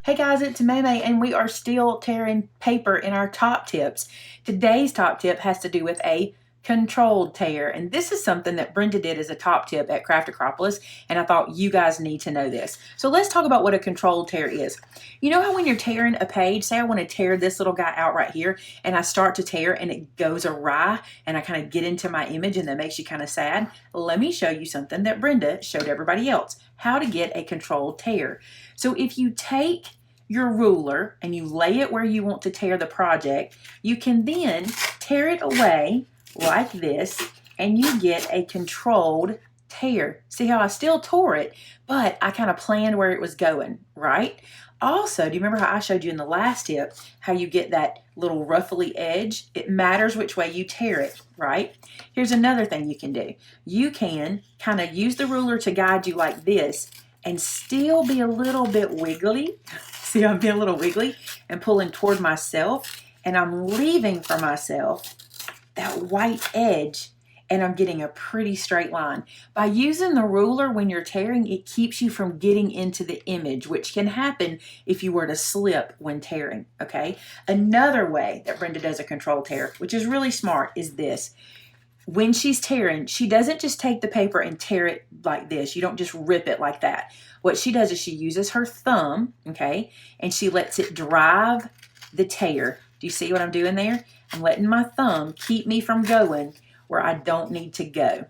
Hey guys, it's Maymay and we are still tearing paper in our top tips. Today's top tip has to do with a controlled tear, and this is something that Brenda did as a top tip at Craft Acropolis, and I thought you guys need to know this. So let's talk about what a controlled tear is. You know how when you're tearing a page, say I want to tear this little guy out right here, and I start to tear and it goes awry, and I kind of get into my image and that makes you kind of sad? Let me show you something that Brenda showed everybody else, how to get a controlled tear. So if you take your ruler and you lay it where you want to tear the project, you can then tear it away like this and you get a controlled tear. See how I still tore it, but I kind of planned where it was going, right? Also, do you remember how I showed you in the last tip how you get that little ruffly edge? It matters which way you tear it, right? Here's another thing you can do. You can kind of use the ruler to guide you like this and still be a little bit wiggly. See, I'm being a little wiggly and pulling toward myself, and I'm leaving for myself that white edge, and I'm getting a pretty straight line. By using the ruler when you're tearing, it keeps you from getting into the image, which can happen if you were to slip when tearing, okay? Another way that Brenda does a control tear, which is really smart, is this. When she's tearing, she doesn't just take the paper and tear it like this. You don't just rip it like that. What she does is she uses her thumb, okay, and she lets it drive the tear. Do you see what I'm doing there? I'm letting my thumb keep me from going where I don't need to go.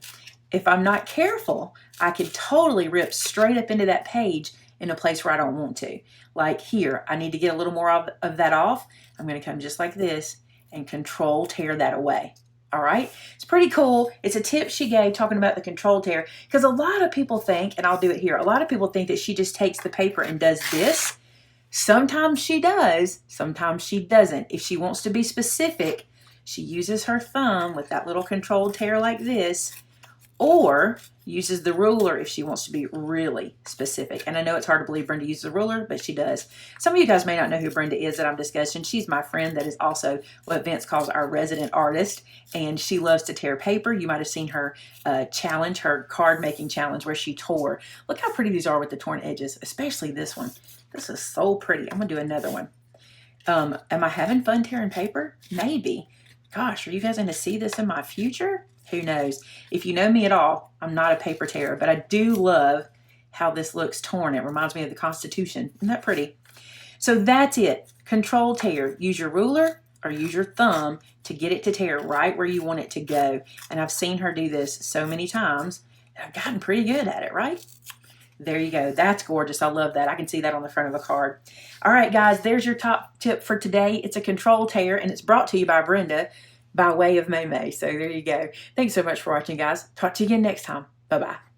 If I'm not careful, I could totally rip straight up into that page in a place where I don't want to. Like here, I need to get a little more of that off. I'm going to come just like this and control tear that away. All right, it's pretty cool. It's a tip she gave talking about the control tear, because a lot of people think, and I'll do it here, a lot of people think that she just takes the paper and does this. Sometimes she does, sometimes she doesn't. If she wants to be specific, she uses her thumb with that little controlled tear like this, or uses the ruler if she wants to be really specific. And I know it's hard to believe Brenda uses a ruler, but she does. Some of you guys may not know who Brenda is that I'm discussing. She's my friend that is also what Vince calls our resident artist, and she loves to tear paper. You might have seen her challenge, her card making challenge where she tore. Look how pretty these are with the torn edges, especially this one. This is so pretty. I'm gonna do another one. Am I having fun tearing paper? Maybe. Gosh, are you guys going to see this in my future? Who knows? If you know me at all, I'm not a paper tearer, but I do love how this looks torn. It reminds me of the Constitution. Isn't that pretty? So that's it. Control tear. Use your ruler or use your thumb to get it to tear right where you want it to go. And I've seen her do this so many times, and I've gotten pretty good at it, right? There you go. That's gorgeous. I love that. I can see that on the front of a card. All right, guys, there's your top tip for today. It's a control tear, and it's brought to you by Brenda by way of Maymay. So there you go. Thanks so much for watching, guys. Talk to you again next time. Bye-bye.